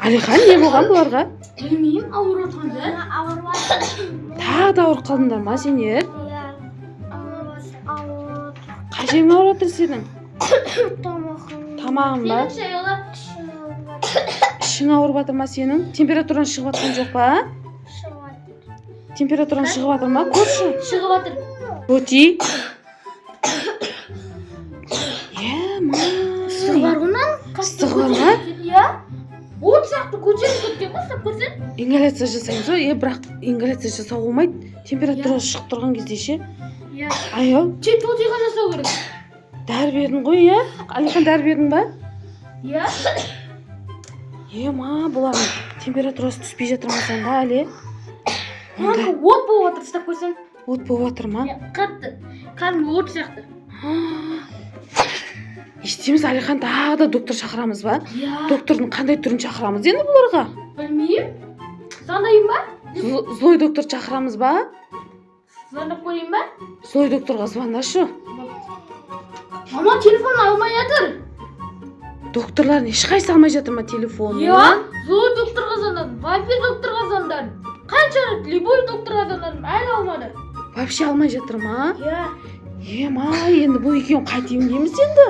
Алихан, не болған бұларға? Білмеймін, ауырып жатқанды. Ауырып жатыр. Тағы да ауырып қалдыңдар ма сендер? Иә. Ауырып. Қай жерің ауырып жатыр сенің? Тамағым. Тамағың ба? Сенің шайғала. Ішің ауырып жатыр ма сенің? Температураң шығып жатқан жоқ па? Шығып жатыр. Температураң шығып жатыр ма? Көрші. Шығып жатыр. Өти. Ма. Ыстығы бар ғынан. Ыстығы бар ма? Иә. От сияқты көтеріп кеткен ғой, ұстап көрсең. Ингаляция жасаймыз ғой, бірақ ингаляция жасау болмайды. Температура шығып тұрған кезде ше. Иә. Аяу. Тотиға жасау керек. Дәрі бердің ғой, иә? Алихан, дәрі бердің ба? Иә. Ма, бұлардың температурасы түспей жатыр ма сонда әлі? От болып жатыр, ұстап көрсең. От болып жатыр ма? Қатты. Кәдімгі от сияқты. Естиміз, Алихан, тағы да доктор шақырамыз ба? Иә. Доктордың қандай түрін шақырамыз енді бұларға? Білмеймін. Звондайын ба? Злой доктор шақырамыз ба? Звондап қойайын ба? Злой докторға звондашы. Мама телефон алмай жатыр. Докторлардың ешқайсысы алмай жатыр ма телефонын? Иә. Злой докторға звондадым. Вампир докторға звондадым. Қанша рет любой докторға звондадым, әлі алмады. Вообще алмай жатыр ма? Иә. Ма, енді бұл екеуін қайтейін дейміз енді.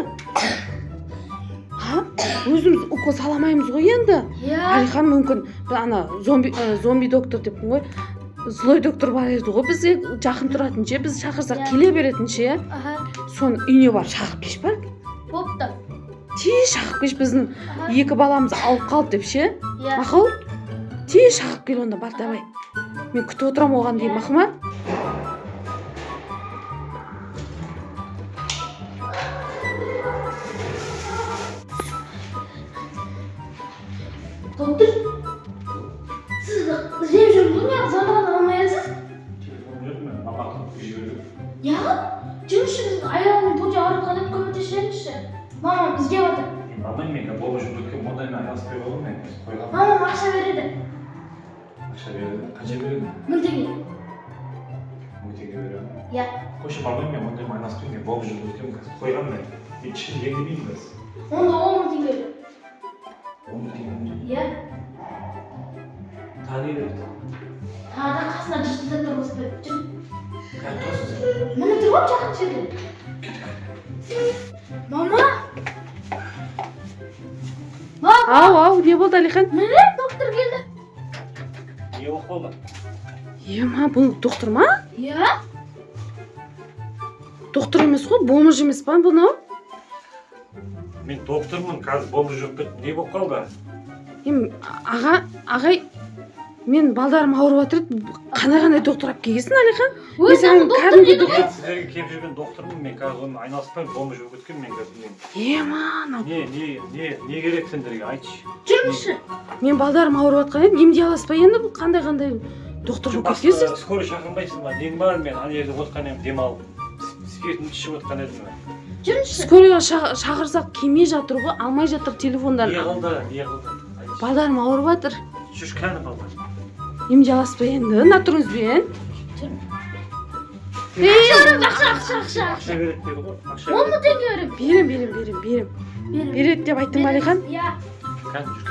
Өзіміз укол саламаймыз ғой енді. Иә. Алихан мүмкін ана зомби доктор деппін ғой. Злой доктор бар еді ғой, бізге жақын тұратын ше, біз шақырсақ келе беретін ше. Соны үйіне барып шақырып кеш бар. Бопты. Тез шақырып кеш, біздің екі баламыз алып қалды деп ше. Иә. Мақұл? Тез шақырып кел онда, бар давай. Мен күтіп отырам оған дейін, мақұл ма? Доктор, сіз іздеп жүрмін, неғып звондаған алмайсыз? Телефон берді мен, апартып жібердім. Неғып? Жүріңізші, біз аяғымның бұте ауырып қалып көмектесемізші. Мамам іздеп жатыр. Алмаймын мен, болып жүріп өткен ондаймен айналыспай қойғанмын мен. Қойғанмын. Мамам ақша береді. Ақша береді. Қанша береді? 1000 теңге. 1000 теңге беремін. Иә. Қойшы бармаймын мен, ондаймен айналыспаймын мен. Болып жүріп өткен қазір қойғанмын мен. Мен ішін еңдемеймін қазір. Онда 10 000 теңге бер. 10 теңге. Иә. Тағы не береді? Тағы да қасына жұртында тұрғызып беріп жүр. Қайда тұрасың сен? Міне тұр ғой жақын жерде. Мама! Ау, не болды, Алихан? Міне доктор келді. Не болып қалды? Ма, бұл доктор ма? Иә. Доктор емес қой, бомж емес па бұны? Мен доктормын, қазір бомбы жүріп кетті. Не болып қалды? Ағай, мен балдарым ауырып жатыр еді. Қандай доктор алып келгенсің, Алихан? Өзің доктор деді ғой. Мен сіздерге келіп жүрген доктормын, мен қазір оны айналыспаймын, бомбы жүріп кеткен мен қазір. Ма, Не керек сендерге, айтшы. Жүріңізші. мен балдарым ауырып жатқан еді, емдей аласыз ба енді? Бұл қандай доктор болып кеткенсіз? Скорый шақырмайсың ба? Нең бар, мен ана жерде отқан едім, демалып. Спиртін ішіп отқан едім. Жүріңізші. Скорыйға шақырсақ келмей жатыр ғой, алмай жатыр телефондарын. Не қылды? Балдарым ауырып жатыр. Жүрш кәні қалды. Емдей аласыз ба енді? Натурыңызбен. Ақша. Ақша береді деді ғой. 10 000 теңге берем. Берем. Береді деп айттың ба, Алихан? Иә. Кәні жүрш.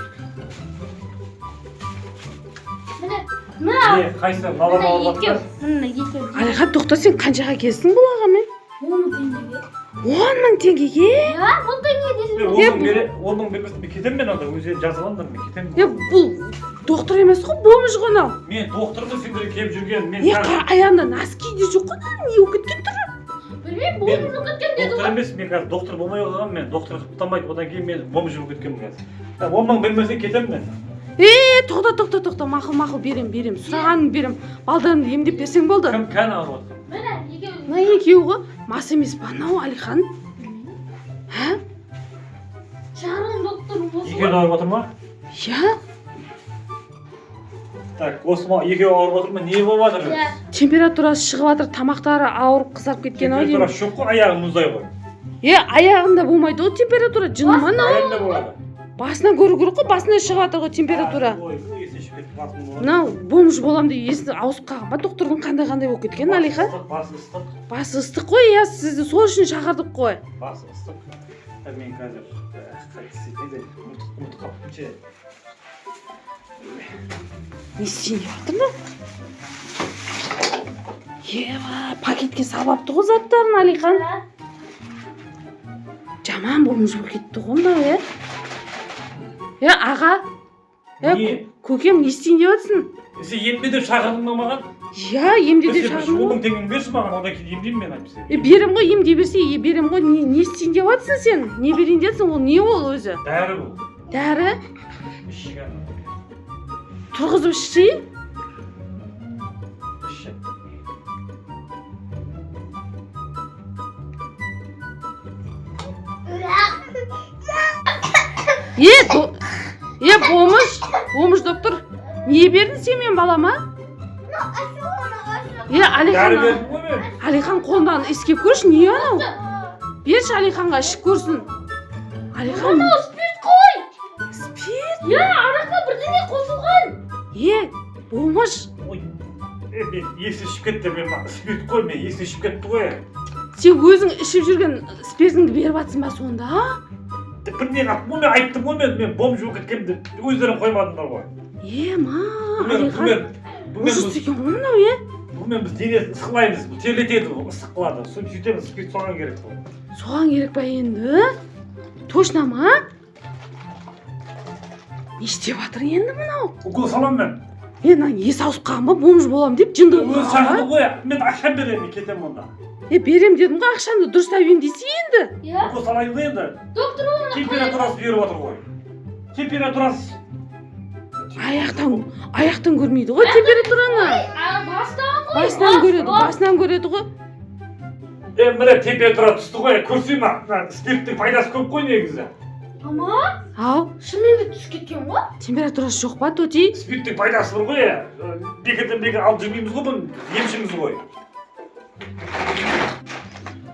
Міне. Қайсы балам ауырып жатыр? Міне екеу. Алихан, тоқта, сен қаншаға келсің бұл ағамен? 10 000 теңгеге. 10 000 теңгеге? Иә, 10 теңге десің. 10 000 бермесін, мен кетемін мен онда, өзі жазып алыңдар, мен кетемін. Бұл доктор емес қой, бомж ғой анау. Мен доктормын, сендер келіп жүрген, мен Аяғында носки де жоқ қой, не болып кеткен түрі? Білмеймін, бомж кеткен деді доктор ғой. емес, мен қазір доктор болмай қалғанмын, мен доктор құптамайды, одан кейін мен бомж жүріп кеткенмін қазір. 10 000 бермесең кетемін мен. Тоқта, мақұл, берем. Сұрағанын берем. Балдарымды емдеп берсең болды. Кім кәні ауырып жатыр? Міне екеу. Мына екеуі ғой, мас емес па анау, Алихан? Шағырған доктор осы Екеуі ғой. ауырып жатыр ма? Иә. Так, осы екеуі ауырып жатыр ма? Не болып жатыр? Иә. Температурасы шығып жатыр, тамақтары ауырып қызарып кеткен ау деймін. Температура жоқ қой, аяғы мұздай ғой. Аяғында болмайды ғой температура, жыны ма анау? Аяғында болады. Басынан көру керек қой, басынан шығып жатыр ғой температура. Ой, есіне шығып кетіп басын болады. Мынау бомж болам деп есіне ауысып қалған ба, доктордың қандай болып кеткен, Алихан? Басы ыстық. Басы ыстық қой, иә, сізді сол үшін шақырдық қой. Басы ыстық. Мен қазір қайтыс ұмытып қалыппын ше. не істейін деп жатыр ма? Ева, пакетке салапты ғой заттарын Алихан. Жаман болмыш болып кетті ғой мынау, аға. Не? Көкем не істейін деп жатсың? Сен емде деп шақырдың ба маған? Иә, емде деп шақырдың 10 ғой. мың теңгені берші маған, одан кейін емдеймін мен айтып. Берем ғой, емде берсе, берем ғой. Не істейін деп жатсың сен? Не берейін детсің? Ол не ол өзі? Дәрі бұл. Дәрі? Ішіген. Тұрғызып ішейін? Іші. Болмыш доктор. Не бердің сен мен балама? Дәрі бердім ғой мен. Алихан қолынан иіскеп көрші, не анау? Берші Алиханға ішіп көрсін. Алихан... Анау спирт қой. Спирт? Араққа бірдеңе қосылған. Болмыш. Ой, мен есі ішіп кетті, мен спирт қой, мен есі ішіп кетті ғой. Сен өзің ішіп жүрген спиртіңді беріп жатсың ба сонда, Бірден мен айттым ғой мен бомж болып кеткенімді өздерің қоймадыңдар ғой. Алихан, ужас екен ғой мынау, Бұмен біз денесін ысқылаймыз, бұл терлетеді, ыстық қылады. Сөйтеміз, спирт соған керек қой. Соған керек па енді? Точно ма? Не істеп жатыр енді мынау? Укол салам мен. Мен есі ауысып қалған ба, бомж боламын деп жынды Өзі шақырды ғой, мен ақшам беремін, кетемін онда. Берем дедім ғой, ақшамды дұрыстап емдесе енді. Укол салайын ғой енді. Доктор оны Температурасы беріп отыр ғой. Температурасы. Аяқтан көрмейді ғой температураны. Басынан көреді ғой. Міне температура түсті ғой, көрсей ма? Спирттің пайдасы көп қой негізі. Мама? Ау? Шынымен де түсіп кеткен ғой? Температурасы жоқ па, Тоти? Спирттің пайдасы бар ғой, бекерден бекер алып жүрмейміз ғой, бұны емшіміз ғой.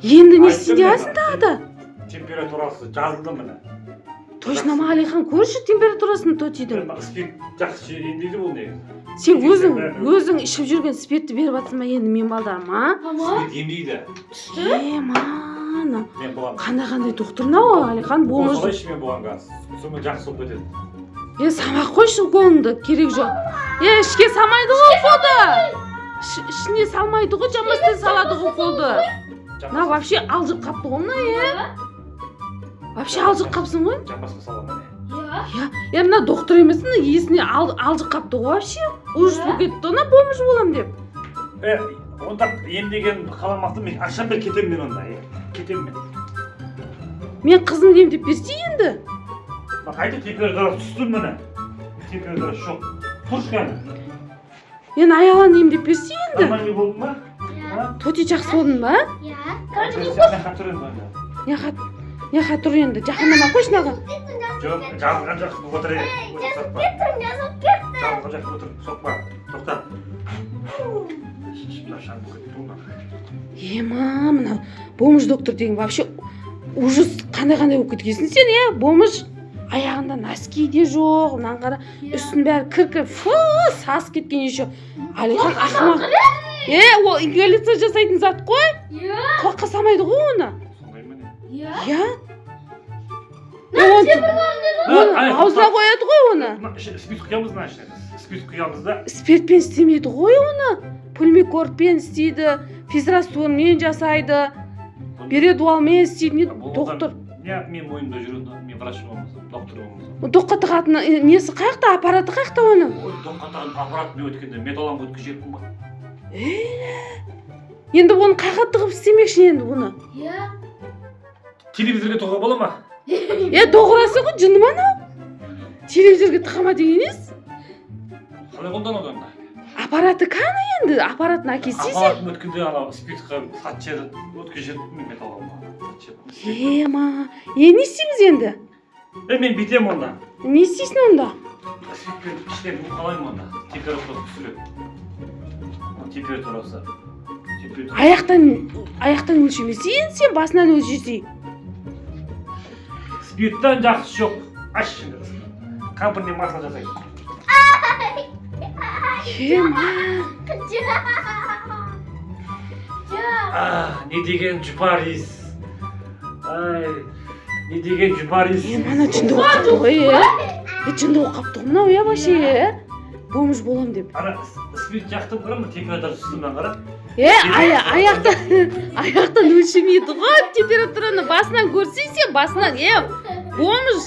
Енді не істейін деватсың тағы да? Температурасы жазылды міне. Точно ма, Алихан, көрші температурасын Тотидің. Спирт жақсы емдейді бұл негізі. Сен өзің ішіп жүрген спиртті беріп жатсың ба енді мен балдарым, Спирт емдейді. Мана. Мен болам. Қандай доктор мынау, Алихан, болмыш. Солай іші мен болған газ. Сонымен жақсы болып кетеді. Самақ қойшы уколыңды, керек жоқ. Ішке салмайды ғой уколды. Ішіне салмайды ғой, жамастан салады ғой уколды. Мына вообще алжып қапты ғой мына, Вообще алжып қапсың ғой? Жамбасқа салам Мына доктор емес, есіне алжып қапты ғой вообще. Ужас болып кетті, ona бомж болам деп. Онда емдеген қаламақты мен ақшам бер кетемін мен онда. Кетемін мен. Мен қызымды емдеп берсе енді. Қайта температура түсті міне. Температура жоқ. Тұршы кәні. Мен аяғын емдеп берсе енді. Нормальный болдың ба? Тоти жақсы болдың ба? Не қатыр енді, жақындама қойшы наға. Жоқ, жазылған жақсы бұл отыр жазылған жақсы отыр, соқпа, тоқта. Мынау, бомж доктор деген вообще ужас қандай болып кеткенсің сен, бомж. Аяғында носки де жоқ, мынаны қара, үстін бәрі кір, сасып кеткен еще. Алихан ақымақ. Ол ингаляция жасайтын зат қой. Құлаққа салмайды ғой оны. Аузына қояды ғой оны. Спирт құямыз, спирт құямыз да. Спиртпен істемейді ғой оны. Пульмикорпен істейді, физрастонмен жасайды, передуалмен істейді. Доктор. Мен мойнымда жүреді, мен врач болмасам, доктор болмасам. Доққа тығатын несі қаяқта, аппараты қаяқта оны? Доққа тығатын аппарат не өткенде металлан өткізетін ба? Енді оны қайға тығып істемекші енді бұны? Телевизорге тығуға бола ма? Доғырасы ғой, жынды ма анау? Телевизорге тығама деген ес? Қалай қолданады онда? Аппараты қаны енді? Аппаратын әкелсе? Аппаратын өткенде анау спиртқа сатчеді, өткізетін мен металлға. Не істейміз енді? Мен бітем онда. Не істейсің онда? Спиртпен іштен қалаймын онда. Температурасы түсіреді. Температурасы. Аяқтан өлшемесейін, сен басынан өлшесей. Спирттан жақсы жоқ. Аш şimdi. Компания масло жасайды. Не деген жұпарис. Не деген жұпарис. Мана жынды болып кетті ғой, жынды болып қалыпты ғой мынау вообще бомж болам деп. Ана спирт жақтым қарама температура үстімнен қара. Аяқтан өлшемейді ғой температураны басынан көрсең сен басынан бомж.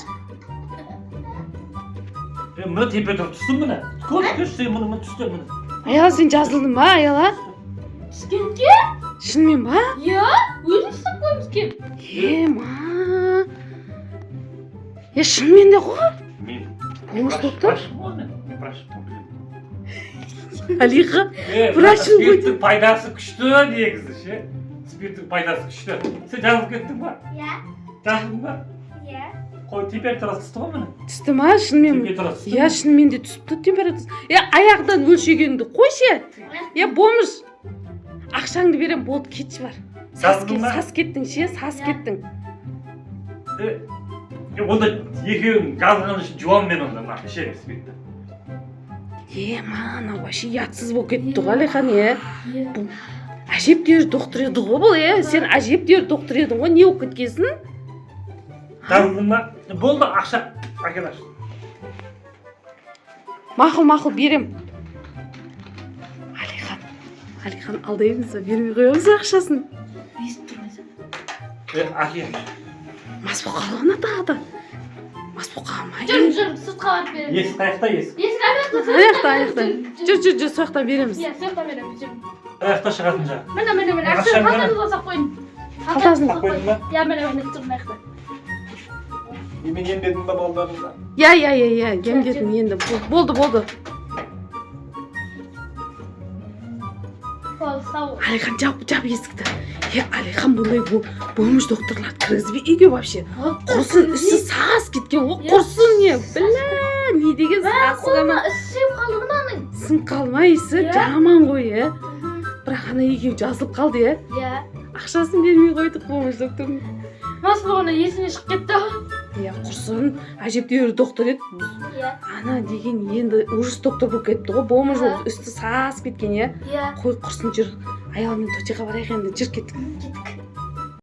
Мына температура түстім міне. Көрсең мұны түсті міне. Аяла сен жазылдың ба аяла? Түскенге? Шынымен ба? Иә, өзің істеп қоймыз кеп. Ма. Шынымен де ғой? Мен Бомж доктор? Мен прашпын. Алиха, прашпын ғой. Спирттің пайдасы күшті негізі ше. Спирттің пайдасы күшті. Сен жазылып кеттің ба? Иә. Жазылдың ба? Иә. Қой температурасы түсті ғой міне. Түсті ма? Шынымен? Температурасы түсті. Иә, шынымен де түсіпті температурасы. Аяқтан өлшегенді қойшы. Бомж. Ақшаңды берем, болды, кетші бар. Сас кеттің ше, сас кеттің. Онда екеуің жазылған үшін жуам мен онда ма ішемін спиртті. Мана вообще ятсыз болып кетті ғой Алихан. Әжептәуір доктор еді ғой бұл. Сен әжептәуір доктор едің ғой, не болып кеткенсің? Жазылдың ба? Болды, ақша әкелаш. Мақұл берем. Алихан алдаймыз ба, бермей қоямыз ақшасын. Естіп тұрмайсың. Әке. Мас болып қалғана тағы да. Мас болып қалмай. Жүрім, сыртқа барып беремін. Есік аяқта есік. Есік аяқта. Аяқта. Жүр, сояқтан береміз. Иә, сояқтан береміз. Аяқта шығатын жағы. Міне. Ақшаң міне. Қалтаңызға сақ қойын. Қалтасына қойдың ба? Иә, міне, тұрмын аяқта. Мен емдедің ба балдарыңда? Иә, емдедім енді. Болды. Сау. Алихан, жап есікті. Алихан бұндай бомж докторларды кіргізбей үйге вообще. Құрсын, үсі сас кеткен ғой, құрсын не? Білә, не деген сасы ғана. Ішсем қалды мынаның. Сын қалмай ісі, жаман ғой, Бірақ ана екеуі жазылып қалды, Иә. Ақшасын бермей қойдық бомж доктордың. Мас болғанда есіне шығып кетті. Құрсын, әжептәуір доктор еді. Иә. Ана деген енді ужас доктор болып кетті ғой, бомж болып үсті сас кеткен, Иә. Қой құрсын жүр. Аялмен точаға барайық енді, жүр кеттік.